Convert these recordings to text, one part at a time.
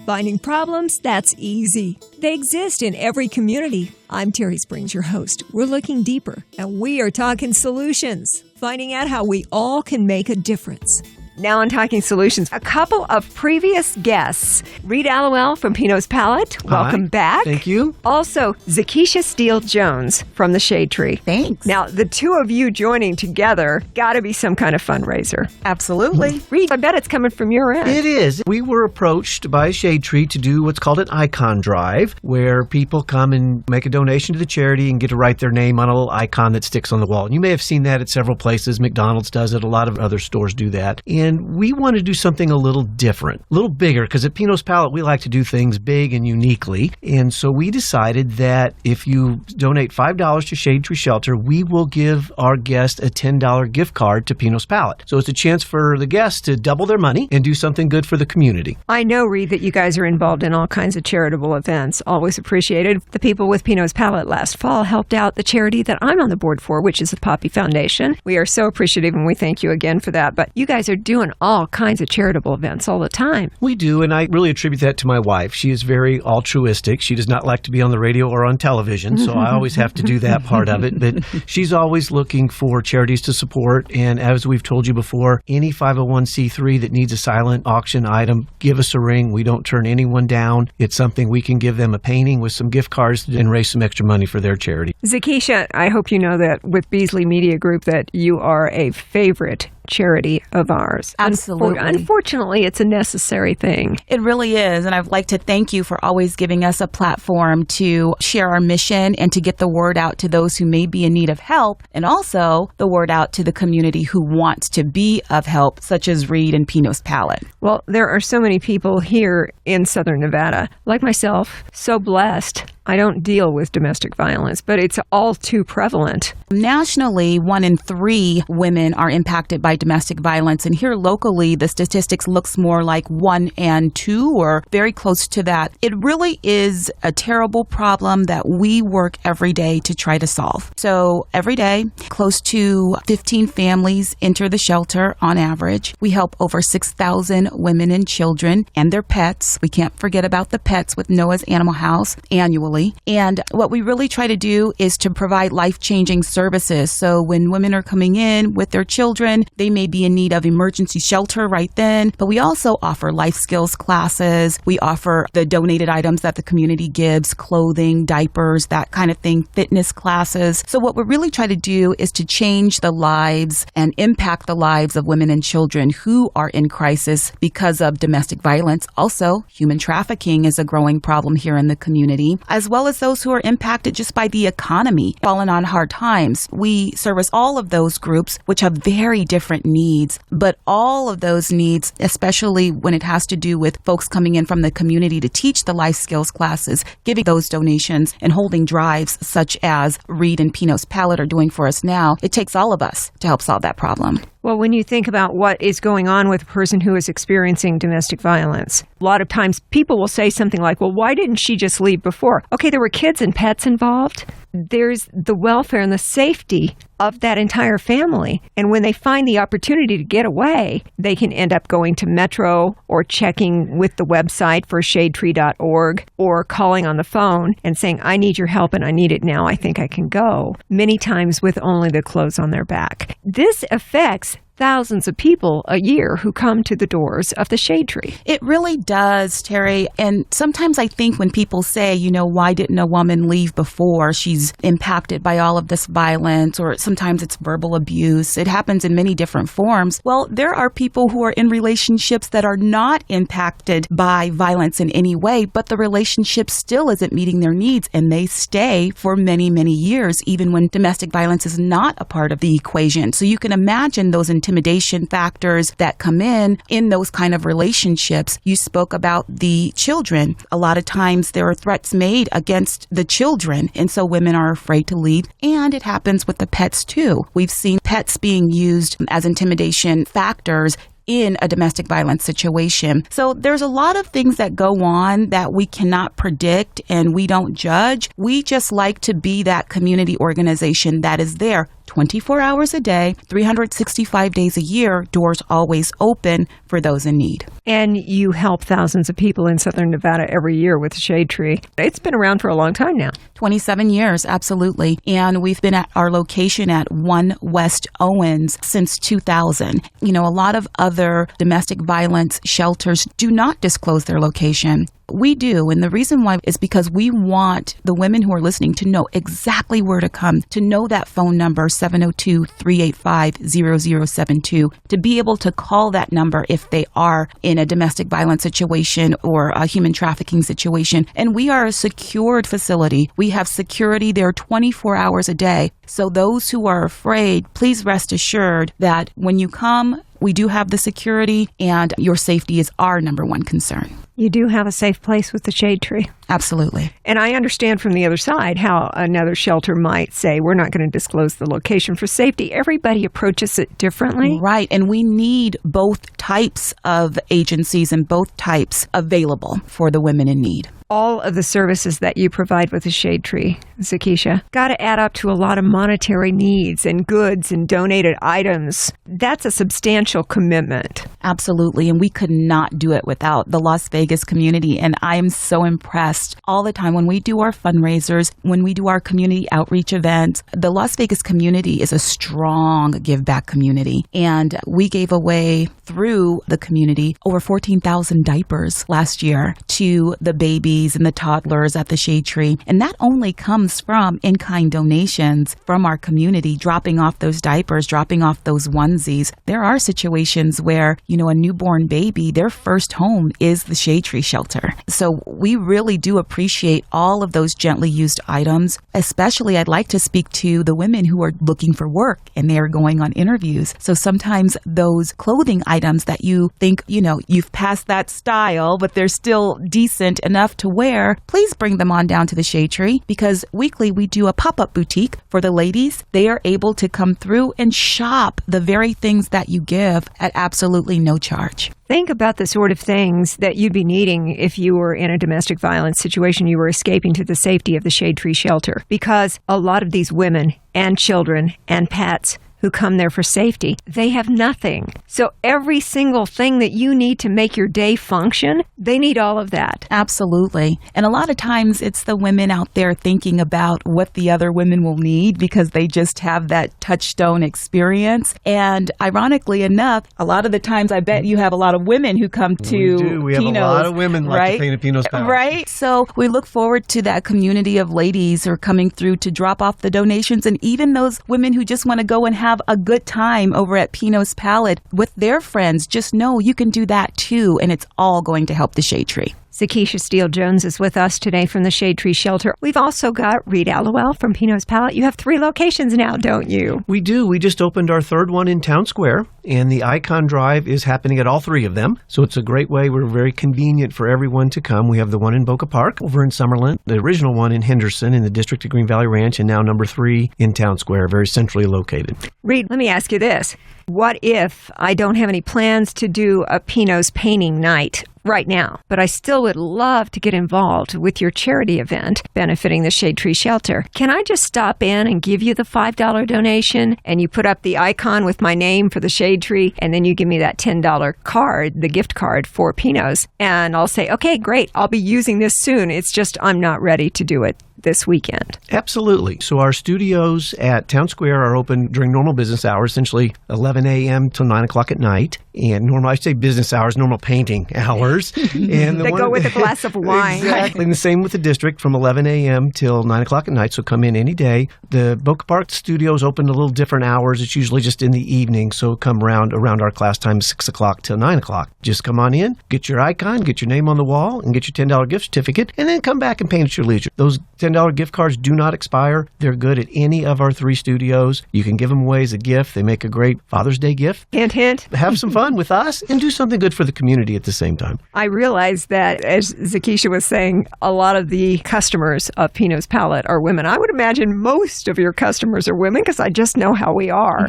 Finding problems? That's easy. They exist in every community. I'm Terry Springs, your host. We're looking deeper, and we are talking solutions, finding out how we all can make a difference. Now on Talking Solutions, a couple of previous guests. Reed Allowell from Pinot's Palette. Welcome back. Thank you. Also, Zakisha Steele-Jones from the Shade Tree. Thanks. Now, the two of you joining together got to be some kind of fundraiser. Absolutely. Reed, I bet it's coming from your end. It is. We were approached by Shade Tree to do what's called an icon drive, where people come and make a donation to the charity and get to write their name on a little icon that sticks on the wall. And you may have seen that at several places. McDonald's does it. A lot of other stores do that. And we want to do something a little different, a little bigger, because at Pinot's Palette, we like to do things big and uniquely. And so we decided that if you donate $5 to Shade Tree Shelter, we will give our guest a $10 gift card to Pinot's Palette. So it's a chance for the guests to double their money and do something good for the community. I know, Reed, that you guys are involved in all kinds of charitable events. Always appreciated. The people with Pinot's Palette last fall helped out the charity that I'm on the board for, which is the Poppy Foundation. We are so appreciative, and we thank you again for that. But you guys are doing all kinds of charitable events all the time. We do, and I really attribute that to my wife. She is very altruistic. She does not like to be on the radio or on television, so I always have to do that part of it. But she's always looking for charities to support, and as we've told you before, any 501c3 that needs a silent auction item, give us a ring. We don't turn anyone down. It's something we can give them a painting with some gift cards and raise some extra money for their charity. Zakisha, I hope you know that with Beasley Media Group that you are a favorite charity of ours. Absolutely. Unfortunately, it's a necessary thing. It really is. And I'd like to thank you for always giving us a platform to share our mission and to get the word out to those who may be in need of help, and also the word out to the community who wants to be of help, such as Reed and Pinot's Palette. Well, there are so many people here in Southern Nevada, like myself, so blessed. I don't deal with domestic violence, but it's all too prevalent. Nationally, 1 in 3 women are impacted by domestic violence. And here locally, the statistics looks more like 1 and 2 or very close to that. It really is a terrible problem that we work every day to try to solve. So every day, close to 15 families enter the shelter on average. We help over 6,000 women and children and their pets. We can't forget about the pets with Noah's Animal House annually. And what we really try to do is to provide life-changing services. So when women are coming in with their children, they may be in need of emergency shelter right then, but we also offer life skills classes. We offer the donated items that the community gives, clothing, diapers, that kind of thing, fitness classes. So what we really try to do is to change the lives and impact the lives of women and children who are in crisis because of domestic violence. Also, human trafficking is a growing problem here in the community, as well as those who are impacted just by the economy, fallen on hard times. We service all of those groups, which have very different needs, but all of those needs, especially when it has to do with folks coming in from the community to teach the life skills classes, giving those donations and holding drives such as Reed and Pinot's Palette are doing for us now, it takes all of us to help solve that problem. Well, when you think about what is going on with a person who is experiencing domestic violence, a lot of times people will say something like, well, why didn't she just leave before? Okay, there were kids and pets involved. There's the welfare and the safety of that entire family. And when they find the opportunity to get away, they can end up going to Metro or checking with the website for shadetree.org or calling on the phone and saying, I need your help and I need it now. I think I can go. Many times with only the clothes on their back. This affects thousands of people a year who come to the doors of the Shade Tree. It really does, Terry. And sometimes I think when people say, why didn't a woman leave before? She's impacted by all of this violence, or sometimes it's verbal abuse. It happens in many different forms. Well, there are people who are in relationships that are not impacted by violence in any way, but the relationship still isn't meeting their needs, and they stay for many, many years, even when domestic violence is not a part of the equation. So you can imagine those intimidation factors that come in those kind of relationships. You spoke about the children. A lot of times there are threats made against the children, and so women are afraid to leave. And it happens with the pets too. We've seen pets being used as intimidation factors in a domestic violence situation. So there's a lot of things that go on that we cannot predict and we don't judge. We just like to be that community organization that is there 24 hours a day, 365 days a year, doors always open for those in need. And you help thousands of people in Southern Nevada every year with the Shade Tree. It's been around for a long time now. 27 years, absolutely. And we've been at our location at 1 West Owens since 2000. You know, a lot of other domestic violence shelters do not disclose their location. We do, and the reason why is because we want the women who are listening to know exactly where to come, to know that phone number, 702-385-0072, to be able to call that number if they are in a domestic violence situation or a human trafficking situation. And we are a secured facility. We have security there 24 hours a day. So those who are afraid, please rest assured that when you come, we do have the security, and your safety is our number one concern. You do have a safe place with the Shade Tree. Absolutely. And I understand from the other side how another shelter might say, we're not going to disclose the location for safety. Everybody approaches it differently. Right. And we need both types of agencies and both types available for the women in need. All of the services that you provide with the Shade Tree, Zakisha, got to add up to a lot of monetary needs and goods and donated items. That's a substantial commitment. Absolutely. And we could not do it without the Las Vegas community. And I am so impressed all the time when we do our fundraisers, when we do our community outreach events. The Las Vegas community is a strong give back community. And we gave away through the community over 14,000 diapers last year to the babies and the toddlers at the Shade Tree. And that only comes from in-kind donations from our community, dropping off those diapers, dropping off those onesies. There are situations where, you know, a newborn baby, their first home is the Shade Tree shelter. So we really do appreciate all of those gently used items. Especially, I'd like to speak to the women who are looking for work and they are going on interviews. So sometimes those clothing items that you think, you know, you've passed that style, but they're still decent enough to wear, please bring them on down to the Shade Tree, because weekly we do a pop-up boutique for the ladies. They are able to come through and shop the very things that you give at absolutely no charge. Think about the sort of things that you'd be needing if you were in a domestic violence situation, you were escaping to the safety of the Shade Tree shelter, because a lot of these women and children and pets who come there for safety, they have nothing. So every single thing that you need to make your day function, they need all of that. Absolutely. And a lot of times it's the women out there thinking about what the other women will need because they just have that touchstone experience. And ironically enough, a lot of the times I bet you have a lot of women who come to Pinot's. We have a lot of women like to paint at Pinot's Palace. Right? So we look forward to that community of ladies who are coming through to drop off the donations, and even those women who just want to go and have a good time over at Pinot's Palette with their friends. Just know you can do that too, and it's all going to help the Shade Tree. Zakisha Steele-Jones is with us today from the Shade Tree Shelter. We've also got Reed Allowell from Pinot's Palette. You have 3 locations now, don't you? We do. We just opened our 3rd one in Town Square, and the Icon Drive is happening at all 3 of them. So it's a great way. We're very convenient for everyone to come. We have the one in Boca Park over in Summerlin, the original one in Henderson in the district of Green Valley Ranch, and now number 3 in Town Square, very centrally located. Reed, let me ask you this. What if I don't have any plans to do a Pinot's painting night right now, but I still would love to get involved with your charity event benefiting the Shade Tree Shelter? Can I just stop in and give you the $5 donation, and you put up the icon with my name for the Shade Tree, and then you give me that $10 card, the gift card for Pinot's, and I'll say, okay, great, I'll be using this soon. It's just I'm not ready to do it this weekend. Absolutely. So our studios at Town Square are open during normal business hours, essentially 11 a.m. till 9 o'clock at night. And normal, I say business hours, normal painting hours. And they go with a glass of wine. Exactly. And the same with the district from 11 a.m. till 9 o'clock at night. So come in any day. The Boca Park studios open a little different hours. It's usually just in the evening. So come around our class time, 6 o'clock till 9 o'clock. Just come on in, get your icon, get your name on the wall, and get your $10 gift certificate, and then come back and paint at your leisure. Those $10 gift cards do not expire. They're good at any of our 3 studios. You can give them away as a gift. They make a great Father's Day gift. Hint, hint. Have some fun with us and do something good for the community at the same time. I realized that, as Zakisha was saying, a lot of the customers of Pinot's Palette are women. I would imagine most of your customers are women because I just know how we are.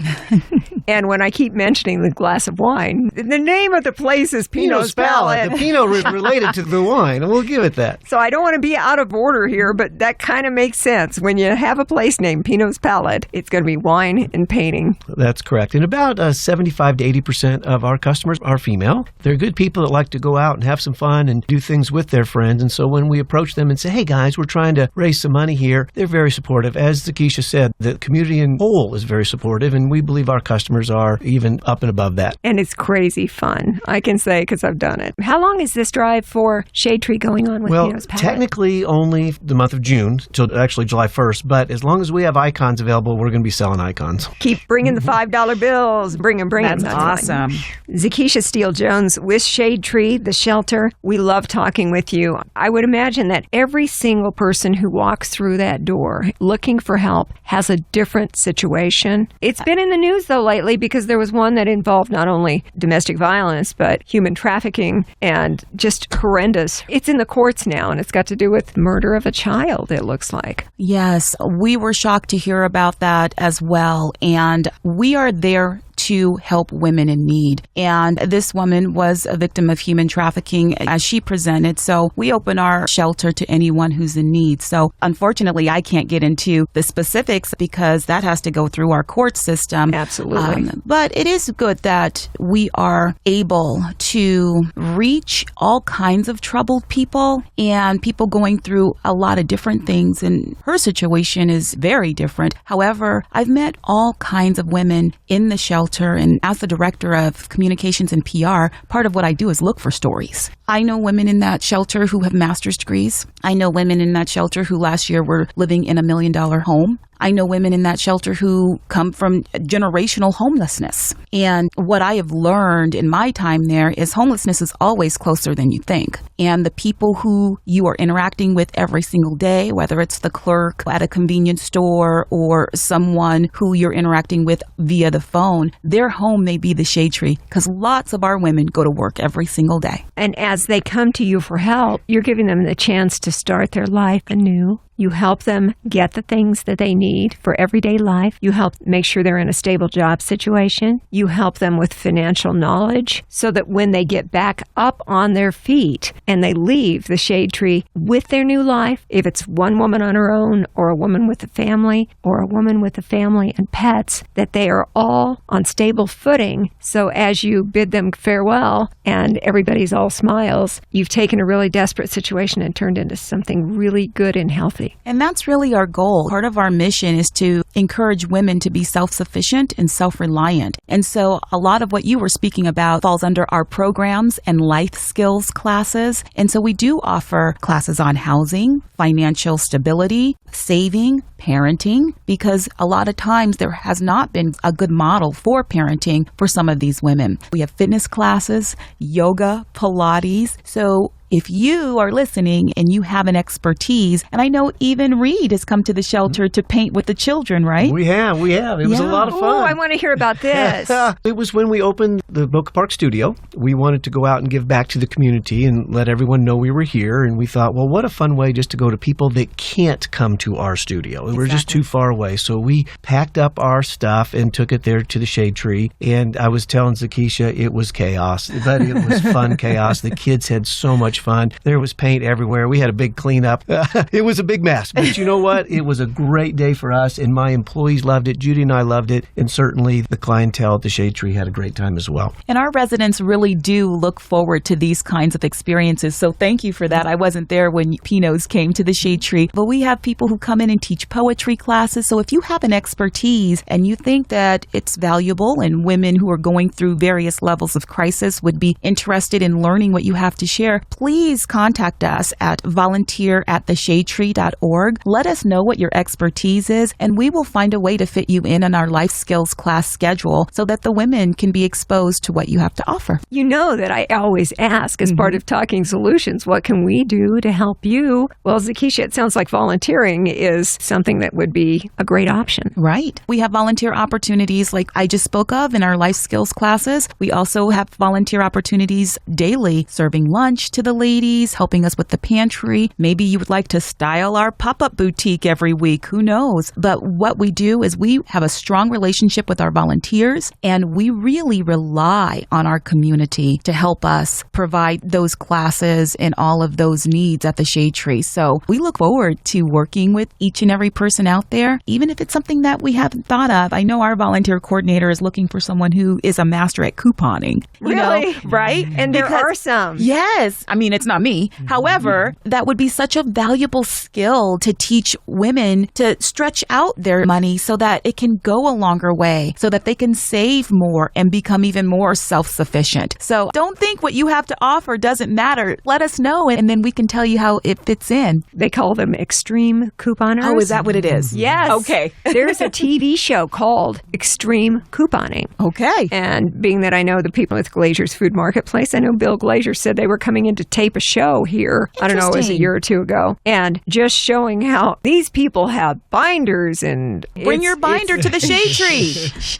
And when I keep mentioning the glass of wine, the name of the place is Pinot's Palette. The Pinot related to the wine, and we'll give it that. So I don't want to be out of order here, but that kind of makes sense. When you have a place named Pinot's Palette, it's going to be wine and painting. That's correct. And about 75 to 80% of our customers are female. They're good people that like to go out and have some fun and do things with their friends. And so when we approach them and say, hey guys, we're trying to raise some money here, they're very supportive. As Zakisha said, the community in whole is very supportive, and we believe our customers are even up and above that. And it's crazy fun, I can say, because I've done it. How long is this drive for Shade Tree going on with Pinot's Palette? Technically only the month of June, till actually July 1st. But as long as we have icons available, we're going to be selling icons. Keep bringing the $5 bills. Bring them. That's awesome. Zakisha Steele-Jones with Shade Tree, the shelter. We love talking with you. I would imagine that every single person who walks through that door looking for help has a different situation. It's been in the news, though, lately because there was one that involved not only domestic violence, but human trafficking and just horrendous. It's in the courts now, and it's got to do with murder of a child, it looks like. Yes, we were shocked to hear about that as well. And we are there to help women in need. And this woman was a victim of human trafficking as she presented. So we open our shelter to anyone who's in need. So unfortunately, I can't get into the specifics because that has to go through our court system. Absolutely. But it is good that we are able to reach all kinds of troubled people and people going through a lot of different things. And her situation is very different. However, I've met all kinds of women in the shelter. And as the director of communications and PR, part of what I do is look for stories. I know women in that shelter who have master's degrees. I know women in that shelter who last year were living in $1 million home. I know women in that shelter who come from generational homelessness. And what I have learned in my time there is homelessness is always closer than you think. And the people who you are interacting with every single day, whether it's the clerk at a convenience store or someone who you're interacting with via the phone, their home may be the shade tree because lots of our women go to work every single day. And as they come to you for help, you're giving them the chance to start their life anew. You help them get the things that they need for everyday life. You help make sure they're in a stable job situation. You help them with financial knowledge so that when they get back up on their feet and they leave the shade tree with their new life, if it's one woman on her own or a woman with a family or a woman with a family and pets, that they are all on stable footing. So as you bid them farewell and everybody's all smiles, you've taken a really desperate situation and turned into something really good and healthy. And that's really our goal. Part of our mission is to encourage women to be self-sufficient and self-reliant. And so a lot of what you were speaking about falls under our programs and life skills classes. And so we do offer classes on housing, financial stability, saving, parenting, because a lot of times there has not been a good model for parenting for some of these women. We have fitness classes, yoga, Pilates. So if you are listening and you have an expertise, and I know even Reed has come to the shelter to paint with the children, right? We have. It was a lot of fun. Oh, I want to hear about this. It was when we opened the Boca Park studio. We wanted to go out and give back to the community and let everyone know we were here. And we thought, well, what a fun way just to go to people that can't come to our studio. Exactly. We're just too far away. So we packed up our stuff and took it there to the shade tree. And I was telling Zakisha, it was chaos, but it was fun chaos. The kids had so much fun. There was paint everywhere. We had a big cleanup. It was a big mess. But you know what? It was a great day for us, and my employees loved it. Judy and I loved it. And certainly the clientele at the Shade Tree had a great time as well. And our residents really do look forward to these kinds of experiences. So thank you for that. I wasn't there when Pinots came to the Shade Tree, but we have people who come in and teach poetry classes. So if you have an expertise and you think that it's valuable and women who are going through various levels of crisis would be interested in learning what you have to share, please please contact us at volunteer@theshadetree.org. Let us know what your expertise is, and we will find a way to fit you in on our life skills class schedule so that the women can be exposed to what you have to offer. You know that I always ask as part of Talking Solutions, what can we do to help you? Well, Zakisha, it sounds like volunteering is something that would be a great option. Right. We have volunteer opportunities like I just spoke of in our life skills classes. We also have volunteer opportunities daily, serving lunch to the ladies, helping us with the pantry. Maybe you would like to style our pop-up boutique every week. Who knows? But what we do is we have a strong relationship with our volunteers, and we really rely on our community to help us provide those classes and all of those needs at the Shade Tree. So we look forward to working with each and every person out there, even if it's something that we haven't thought of. I know our volunteer coordinator is looking for someone who is a master at couponing. Really? Right? And there are some. Yes. I mean, it's not me. However, that would be such a valuable skill to teach women to stretch out their money so that it can go a longer way, so that they can save more and become even more self-sufficient. So don't think what you have to offer doesn't matter. Let us know, and then we can tell you how it fits in. They call them extreme couponers. Oh, is that what it is? Yes. Okay. There's a TV show called Extreme Couponing. Okay. And being that I know the people with Glazier's Food Marketplace, I know Bill Glazier said they were coming in to tape a show here. I don't know, it was a year or two ago. And just showing how these people have binders and... Bring your binder to the Shade Tree.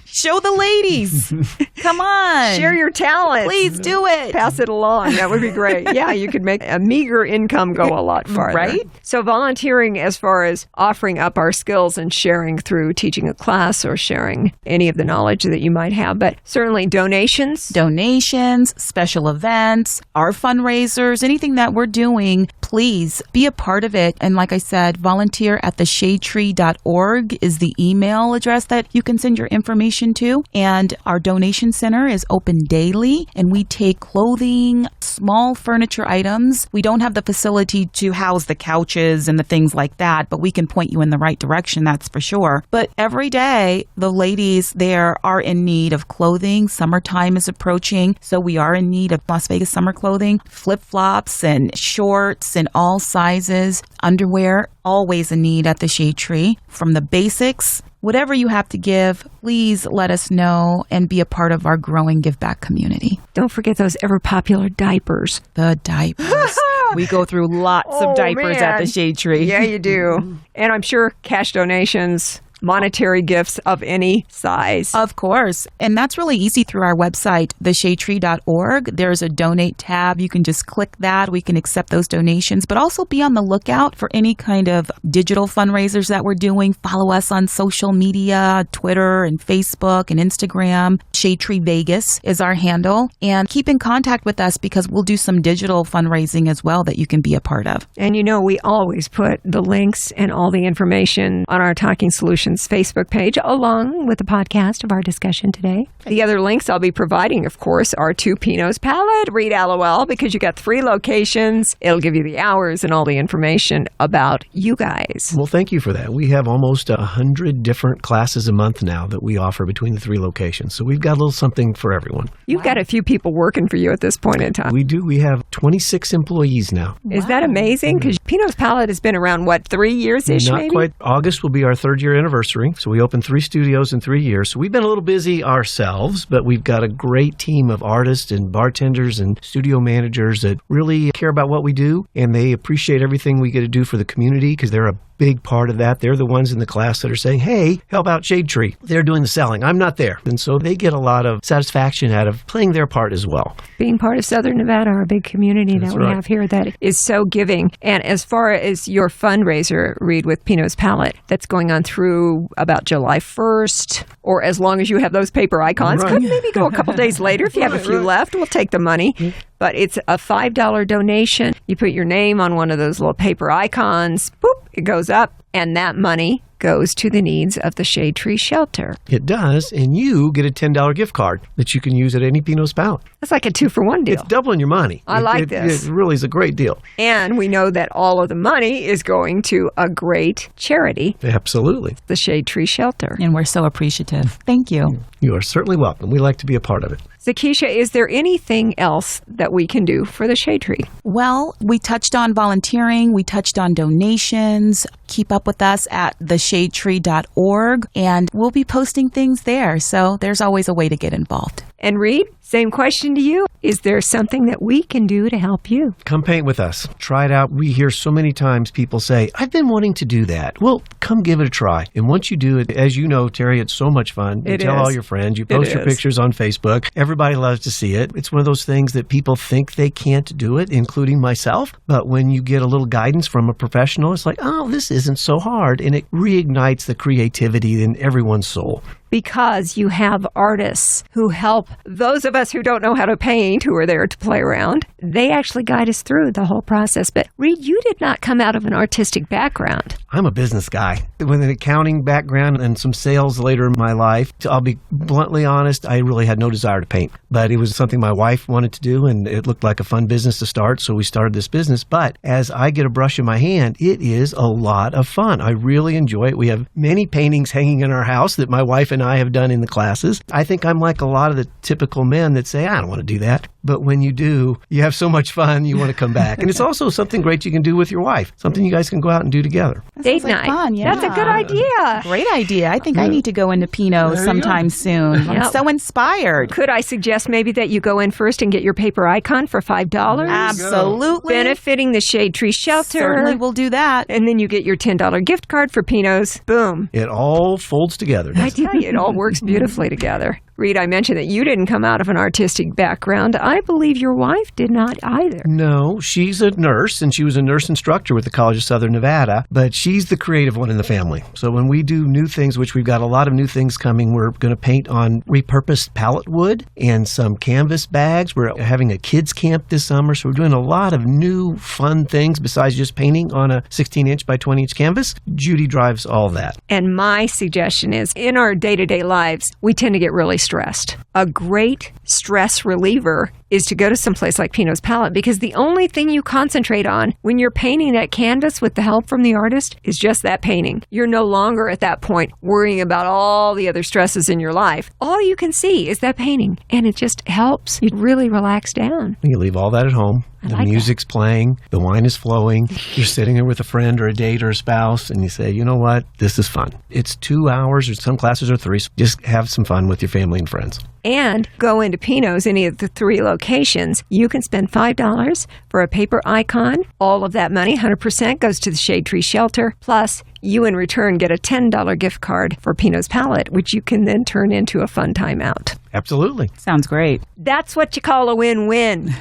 Show the ladies. Come on. Share your talent. Please do it. Pass it along. That would be great. Yeah, you could make a meager income go a lot farther. Right? So volunteering as far as offering up our skills and sharing through teaching a class or sharing any of the knowledge that you might have, but certainly donations. Donations, special events, our fundraisers, anything that we're doing, please be a part of it. And like I said, volunteer@theshadetree.org is the email address that you can send your information to. And our donation center is open daily, and we take clothing, small furniture items. We don't have the facility to house the couches and the things like that, but we can point you in the right direction, that's for sure. But every day, the ladies there are in need of clothing. Summertime is approaching, so we are in need of Las Vegas summer clothing, flip-flops and shorts in all sizes, underwear, always a need at the Shade Tree. From the basics, whatever you have to give, please let us know and be a part of our growing Give Back community. Don't forget those ever-popular diapers. The diapers. We go through lots of diapers at the Shade Tree. Yeah, you do. And I'm sure cash donations, monetary gifts of any size. Of course. And that's really easy through our website, theshadetree.org. There's a donate tab. You can just click that. We can accept those donations, but also be on the lookout for any kind of digital fundraisers that we're doing. Follow us on social media, Twitter and Facebook and Instagram. Shade Tree Vegas is our handle. And keep in contact with us because we'll do some digital fundraising as well that you can be a part of. And you know, we always put the links and all the information on our Talking Solutions Facebook page, along with the podcast of our discussion today. The other links I'll be providing, of course, are to Pinot's Palette. Read LOL because you got 3 locations. It'll give you the hours and all the information about you guys. Well, thank you for that. We have almost 100 different classes a month now that we offer between the 3 locations. So we've got a little something for everyone. You've got a few people working for you at this point in time. We do. We have 26 employees now. Is that amazing? Because Pinot's Palette has been around, 3 years-ish maybe? Not quite. August will be our 3rd year anniversary. So we opened 3 studios in 3 years. So we've been a little busy ourselves, but we've got a great team of artists and bartenders and studio managers that really care about what we do, and they appreciate everything we get to do for the community because they're a big part of that. They're the ones in the class that are saying, hey, help out Shade Tree. They're doing the selling. I'm not there. And so they get a lot of satisfaction out of playing their part as well. Being part of Southern Nevada, our big community that we have here that is so giving. And as far as your fundraiser, Reed, with Pinot's Palette, that's going on through about July 1st, or as long as you have those paper icons. Could maybe go a couple days later if you have a few left. We'll take the money. But it's a $5 donation. You put your name on one of those little paper icons. Boop, it goes up. And that money goes to the needs of the Shade Tree Shelter. It does, and you get a $10 gift card that you can use at any Pinot's Palette. That's like a 2-for-1 deal. It's doubling your money. I like this. It really is a great deal. And we know that all of the money is going to a great charity. Absolutely. The Shade Tree Shelter. And we're so appreciative. Thank you. You are certainly welcome. We like to be a part of it. Zakisha, is there anything else that we can do for the Shade Tree? Well, we touched on volunteering. We touched on donations. Keep up with us at theshadetree.org, and we'll be posting things there. So there's always a way to get involved. And Reed, same question to you. Is there something that we can do to help you? Come paint with us. Try it out. We hear so many times people say, I've been wanting to do that. Well, come give it a try. And once you do it, as you know, Terry, it's so much fun. You tell all your friends. You post your pictures on Facebook. Everybody loves to see it. It's one of those things that people think they can't do it, including myself. But when you get a little guidance from a professional, it's like, oh, this isn't so hard. And it reignites the creativity in everyone's soul. Because you have artists who help those of us who don't know how to paint, who are there to play around. They actually guide us through the whole process. But Reed, you did not come out of an artistic background. I'm a business guy with an accounting background and some sales later in my life. I'll be bluntly honest, I really had no desire to paint. But it was something my wife wanted to do, and it looked like a fun business to start, so we started this business. But as I get a brush in my hand, it is a lot of fun. I really enjoy it. We have many paintings hanging in our house that my wife and I have done in the classes. I think I'm like a lot of the typical men that say, I don't want to do that. But when you do, you have so much fun, you want to come back. And it's also something great you can do with your wife, something you guys can go out and do together. Date night. Fun, yeah. That's a good idea. Great idea. I think I need to go into Pinot sometime soon. I'm so inspired. Could I suggest maybe that you go in first and get your paper icon for $5? Absolutely. Benefiting the Shade Tree Shelter. Certainly will do that. And then you get your $10 gift card for Pinots. Boom. It all folds together. I tell you, it all works beautifully together. Reed, I mentioned that you didn't come out of an artistic background. I believe your wife did not either. No, she's a nurse, and she was a nurse instructor with the College of Southern Nevada, but she's the creative one in the family. So when we do new things, which we've got a lot of new things coming, we're going to paint on repurposed pallet wood and some canvas bags. We're having a kids camp this summer, so we're doing a lot of new fun things besides just painting on a 16-inch by 20-inch canvas. Judy drives all that. And my suggestion is, in our day-to-day lives, we tend to get really stressed. A great stress reliever is to go to some place like Pinot's Palette, because the only thing you concentrate on when you're painting that canvas with the help from the artist is just that painting. You're no longer at that point worrying about all the other stresses in your life. All you can see is that painting, and it just helps you really relax down. You leave all that at home. The music's playing, the wine is flowing, you're sitting there with a friend or a date or a spouse, and you say, you know what, this is fun. It's 2 hours, or some classes are 3, so just have some fun with your family and friends. And go into Pinot's, any of the 3 locations. You can spend $5 for a paper icon. All of that money, 100%, goes to the Shade Tree Shelter. Plus, you in return get a $10 gift card for Pinot's Palette, which you can then turn into a fun time out. Absolutely. Sounds great. That's what you call a win-win.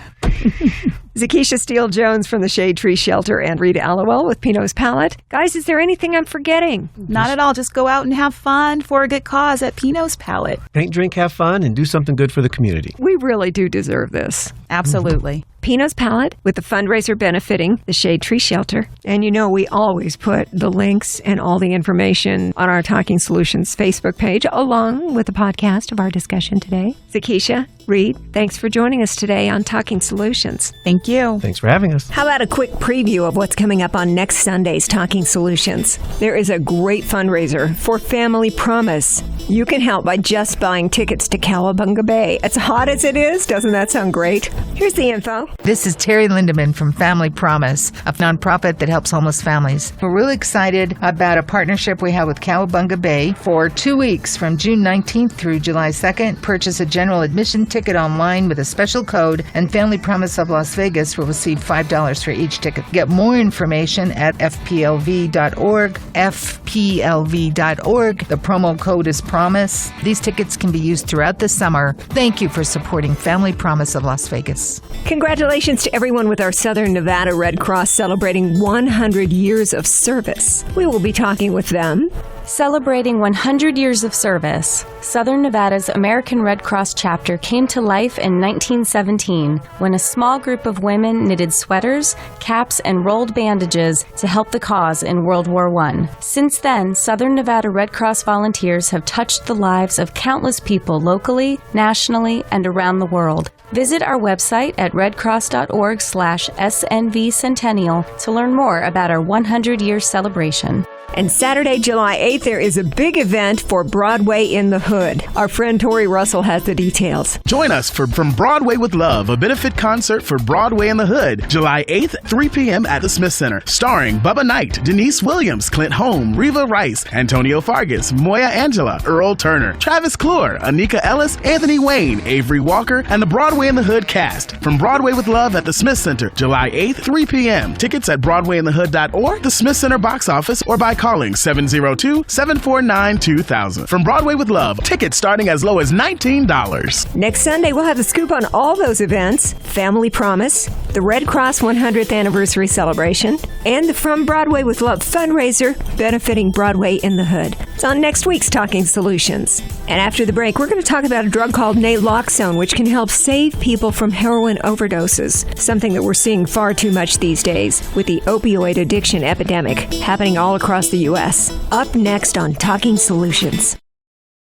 Zakisha Steele-Jones from the Shade Tree Shelter and Rita Allowell with Pinot's Palette. Guys, is there anything I'm forgetting? Not at all. Just go out and have fun for a good cause at Pinot's Palette. Paint, drink, have fun, and do something good for the community. We really do deserve this. Absolutely. Pinot's Palette with the fundraiser benefiting the Shade Tree Shelter. And you know, we always put the links and all the information on our Talking Solutions Facebook page, along with the podcast of our discussion today. Zakisha, Reed, thanks for joining us today on Talking Solutions. Thank you. Thanks for having us. How about a quick preview of what's coming up on next Sunday's Talking Solutions? There is a great fundraiser for Family Promise. You can help by just buying tickets to Cowabunga Bay. As hot as it is, doesn't that sound great? Here's the info. This is Terry Lindeman from Family Promise, a nonprofit that helps homeless families. We're really excited about a partnership we have with Cowabunga Bay for 2 weeks from June 19th through July 2nd. Purchase a general admission ticket online with a special code, and Family Promise of Las Vegas will receive $5 for each ticket. Get more information at fplv.org, fplv.org. The promo code is PROMISE. These tickets can be used throughout the summer. Thank you for supporting Family Promise of Las Vegas. Congratulations to everyone with our Southern Nevada Red Cross celebrating 100 years of service. We will be talking with them. Celebrating 100 years of service, Southern Nevada's American Red Cross chapter came to life in 1917 when a small group of women knitted sweaters, caps, and rolled bandages to help the cause in World War I. Since then, Southern Nevada Red Cross volunteers have touched the lives of countless people locally, nationally, and around the world. Visit our website at redcross.org/SNV Centennial to learn more about our 100-year celebration. And Saturday, July 8th, there is a big event for Broadway in the Hood. Our friend Tori Russell has the details. Join us for From Broadway with Love, a benefit concert for Broadway in the Hood, July 8th, 3 p.m. at the Smith Center, starring Bubba Knight, Denise Williams, Clint Holm, Reva Rice, Antonio Fargas, Moya Angela, Earl Turner, Travis Clure, Anika Ellis, Anthony Wayne, Avery Walker, and the Broadway in the Hood cast. From Broadway with Love at the Smith Center, July 8th, 3 p.m. Tickets at BroadwayInTheHood.org, the Smith Center box office, or by calling 702-749-2000. From Broadway with Love, tickets starting as low as $19. Next Sunday, we'll have the scoop on all those events: Family Promise, the Red Cross 100th Anniversary Celebration, and the From Broadway with Love fundraiser benefiting Broadway in the Hood. It's on next week's Talking Solutions. And after the break, we're going to talk about a drug called naloxone, which can help save people from heroin overdoses, something that we're seeing far too much these days with the opioid addiction epidemic happening all across the U.S. Up next on Talking Solutions.